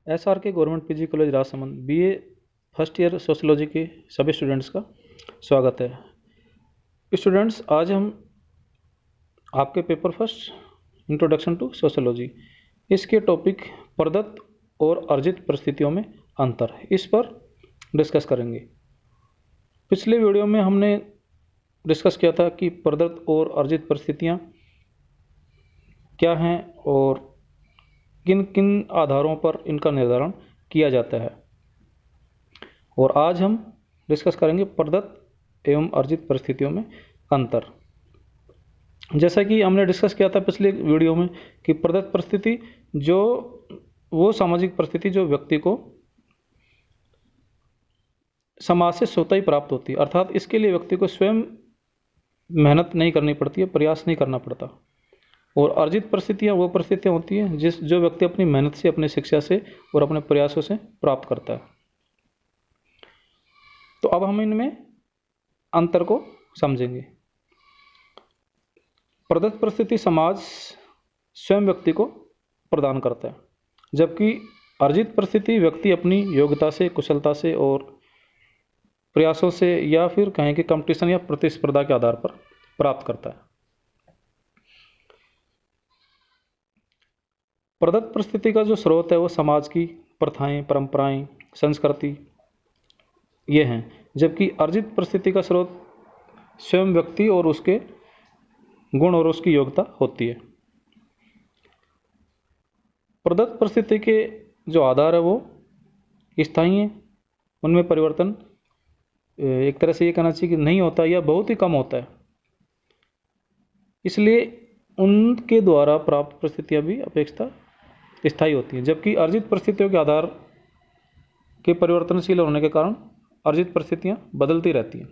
SRK government PG college Rajsamand BA first year sociology के सभी students का स्वागत है। स्टूडेंट्स, आज हम आपके paper first introduction to sociology, इसके टॉपिक प्रदत्त और अर्जित परिस्थितियों में अंतर, इस पर डिस्कस करेंगे। पिछले वीडियो में हमने डिस्कस किया था कि प्रदत्त और अर्जित परिस्थितियाँ क्या हैं और किन किन आधारों पर इनका निर्धारण किया जाता है, और आज हम डिस्कस करेंगे प्रदत्त एवं अर्जित परिस्थितियों में अंतर। जैसा कि हमने डिस्कस किया था पिछले वीडियो में कि प्रदत्त परिस्थिति वो सामाजिक परिस्थिति जो व्यक्ति को समाज से स्वतः ही प्राप्त होती है, अर्थात इसके लिए व्यक्ति को स्वयं मेहनत नहीं करनी पड़ती है, प्रयास नहीं करना पड़ता। और अर्जित परिस्थितियाँ वो परिस्थितियाँ होती हैं जो व्यक्ति अपनी मेहनत से, अपनी शिक्षा से और अपने प्रयासों से प्राप्त करता है। तो अब हम इनमें अंतर को समझेंगे। प्रदत्त परिस्थिति समाज स्वयं व्यक्ति को प्रदान करता है, जबकि अर्जित परिस्थिति व्यक्ति अपनी योग्यता से, कुशलता से और प्रयासों से, या फिर कहें कि कंपटीशन या प्रतिस्पर्धा के आधार पर प्राप्त करता है। प्रदत्त परिस्थिति का जो स्रोत है वो समाज की प्रथाएं, परंपराएं, संस्कृति ये हैं, जबकि अर्जित परिस्थिति का स्रोत स्वयं व्यक्ति और उसके गुण और उसकी योग्यता होती है। प्रदत्त परिस्थिति के जो आधार है वो स्थायी हैं, उनमें परिवर्तन एक तरह से ये कहना चाहिए कि नहीं होता या बहुत ही कम होता है, इसलिए उनके द्वारा प्राप्त परिस्थितियाँ भी अपेक्षित स्थायी होती हैं। जबकि अर्जित परिस्थितियों के आधार के परिवर्तनशील होने के कारण अर्जित परिस्थितियाँ बदलती रहती हैं,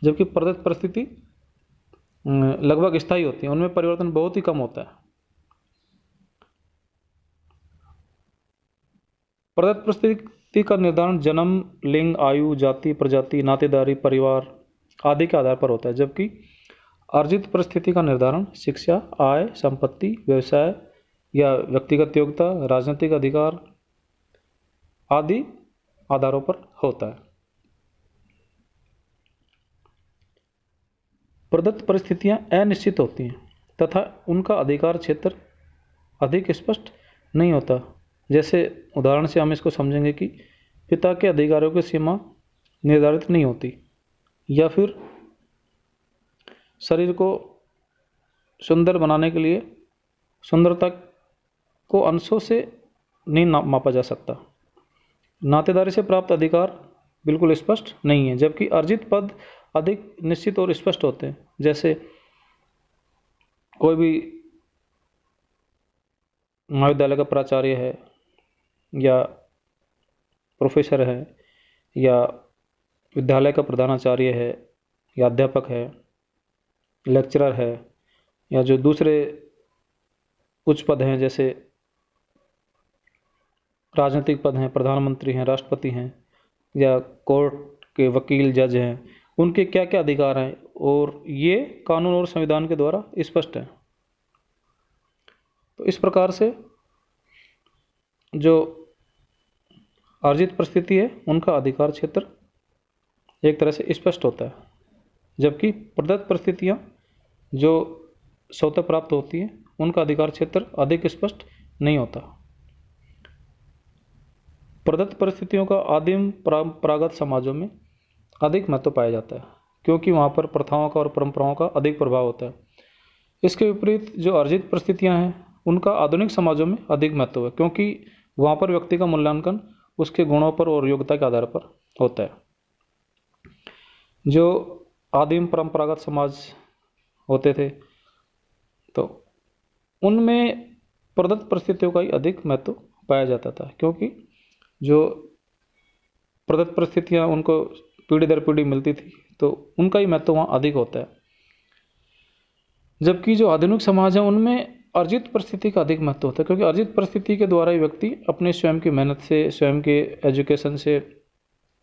जबकि प्रदत्त परिस्थिति लगभग स्थायी होती हैं, उनमें परिवर्तन बहुत ही कम होता है। प्रदत्त परिस्थिति का निर्धारण जन्म, लिंग, आयु, जाति, प्रजाति, नातेदारी, परिवार आदि के आधार पर होता है, जबकि अर्जित परिस्थिति का निर्धारण शिक्षा, आय, संपत्ति, व्यवसाय या व्यक्तिगत योग्यता, राजनीतिक अधिकार आदि आधारों पर होता है। प्रदत्त परिस्थितियां अनिश्चित होती हैं तथा उनका अधिकार क्षेत्र अधिक स्पष्ट नहीं होता। जैसे उदाहरण से हम इसको समझेंगे कि पिता के अधिकारों की सीमा निर्धारित नहीं होती, या फिर शरीर को सुंदर बनाने के लिए सुंदरता को अंशों से नहीं मापा जा सकता। नातेदारी से प्राप्त अधिकार बिल्कुल स्पष्ट नहीं है, जबकि अर्जित पद अधिक निश्चित और स्पष्ट होते हैं। जैसे कोई भी महाविद्यालय का प्राचार्य है, या प्रोफेसर है, या विद्यालय का प्रधानाचार्य है, या अध्यापक है, लेक्चरर है, या जो दूसरे उच्च पद हैं जैसे राजनीतिक पद हैं, प्रधानमंत्री हैं, राष्ट्रपति हैं, या कोर्ट के वकील, जज हैं, उनके क्या क्या अधिकार हैं, और ये कानून और संविधान के द्वारा स्पष्ट है। तो इस प्रकार से जो अर्जित परिस्थिति है उनका अधिकार क्षेत्र एक तरह से स्पष्ट होता है, जबकि प्रदत्त परिस्थितियाँ जो स्वतः प्राप्त होती हैं उनका अधिकार क्षेत्र अधिक स्पष्ट नहीं होता। प्रदत्त परिस्थितियों का आदिम परंपरागत समाजों में अधिक महत्व पाया जाता है, क्योंकि वहाँ पर प्रथाओं का और परंपराओं का अधिक प्रभाव होता है। इसके विपरीत जो अर्जित परिस्थितियाँ हैं उनका आधुनिक समाजों में अधिक महत्व है, क्योंकि वहाँ पर व्यक्ति का मूल्यांकन उसके गुणों पर और योग्यता के आधार पर होता है। जो आदिम परंपरागत समाज होते थे तो उनमें प्रदत्त परिस्थितियों का ही अधिक महत्व पाया जाता था, क्योंकि जो प्रदत्त परिस्थितियाँ उनको पीढ़ी दर पीढ़ी मिलती थी तो उनका ही महत्व वहाँ अधिक होता है। जबकि जो आधुनिक समाज है उनमें अर्जित परिस्थिति का अधिक महत्व होता है, क्योंकि अर्जित परिस्थिति के द्वारा ही व्यक्ति अपने स्वयं की मेहनत से, स्वयं के एजुकेशन से,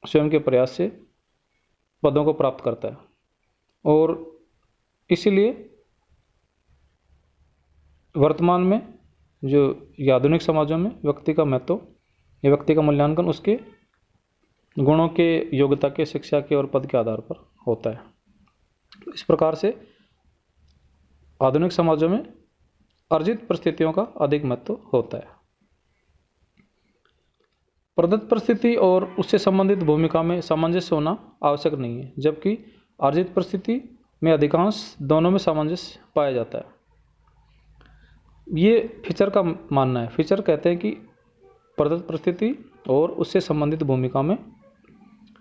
स्वयं के प्रयास से पदों को प्राप्त करता है। और इसीलिए वर्तमान में जो ये आधुनिक समाजों में व्यक्ति का महत्व या व्यक्ति का मूल्यांकन उसके गुणों के, योग्यता के, शिक्षा के और पद के आधार पर होता है। इस प्रकार से आधुनिक समाजों में अर्जित परिस्थितियों का अधिक महत्व होता है। प्रदत्त परिस्थिति और उससे संबंधित भूमिका में सामंजस्य होना आवश्यक नहीं है, जबकि अर्जित परिस्थिति में अधिकांश दोनों में सामंजस्य पाया जाता है। ये फिशर का मानना है। फिशर कहते हैं कि प्रदत्त परिस्थिति और उससे संबंधित भूमिका में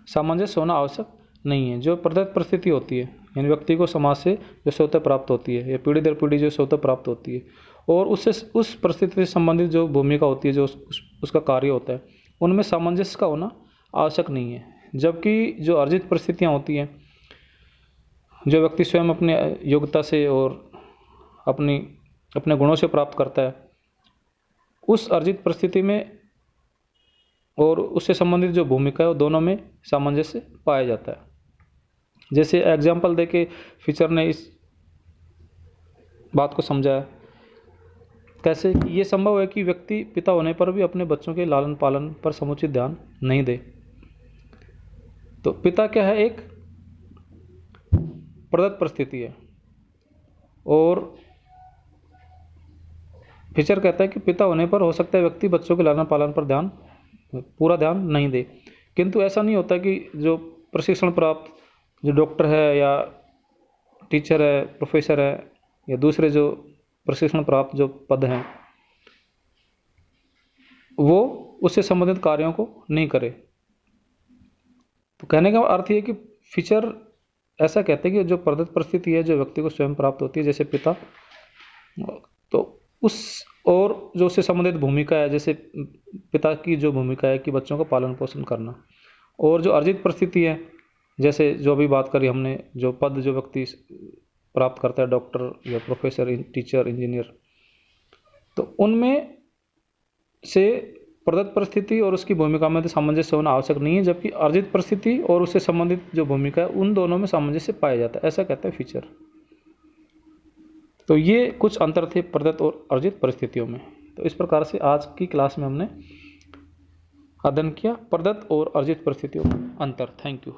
सामंजस्य होना आवश्यक नहीं है। जो प्रदत्त परिस्थिति होती है, यानी व्यक्ति को समाज से जो स्वतः प्राप्त होती है या पीढ़ी दर पीढ़ी जो स्वतः प्राप्त होती है, और उससे उस परिस्थिति से संबंधित जो भूमिका होती है, जो उसका कार्य होता है, उनमें सामंजस्य का होना आवश्यक नहीं है। जबकि जो अर्जित परिस्थितियाँ होती हैं, जो व्यक्ति स्वयं अपने योग्यता से और अपने गुणों से प्राप्त करता है, उस अर्जित परिस्थिति में और उससे संबंधित जो भूमिका है, वो दोनों में सामंजस्य पाया जाता है। जैसे एग्जाम्पल देके फिशर ने इस बात को समझाया, कैसे ये संभव है कि व्यक्ति पिता होने पर भी अपने बच्चों के लालन पालन पर समुचित ध्यान नहीं दे। तो पिता क्या है, एक प्रदत्त परिस्थिति है, और फिशर कहता है कि पिता होने पर हो सकता है व्यक्ति बच्चों के लालन पालन पर पूरा ध्यान नहीं दे। किंतु ऐसा नहीं होता कि जो प्रशिक्षण प्राप्त जो डॉक्टर है या टीचर है, प्रोफेसर है, या दूसरे जो प्रशिक्षण प्राप्त जो पद हैं, वो उससे संबंधित कार्यों को नहीं करे। तो कहने का अर्थ ये कि फिशर ऐसा कहते हैं कि जो प्रदत्त परिस्थिति है, जो व्यक्ति को स्वयं प्राप्त होती है, जैसे पिता, तो उस और जो उससे संबंधित भूमिका है, जैसे पिता की जो भूमिका है कि बच्चों का पालन पोषण करना, और जो अर्जित परिस्थिति है, जैसे जो अभी बात करी हमने, जो पद जो व्यक्ति प्राप्त करता है, डॉक्टर या प्रोफेसर, टीचर, इंजीनियर, तो उनमें से प्रदत्त परिस्थिति और उसकी भूमिका में तो सामंजस्य होना आवश्यक नहीं है, जबकि अर्जित परिस्थिति और उससे संबंधित जो भूमिका है, उन दोनों में सामंजस्य पाया जाता है, ऐसा कहता है फिशर। तो ये कुछ अंतर थे प्रदत्त और अर्जित परिस्थितियों में। तो इस प्रकार से आज की क्लास में हमने अध्ययन किया प्रदत्त और अर्जित परिस्थितियों में अंतर। Thank you.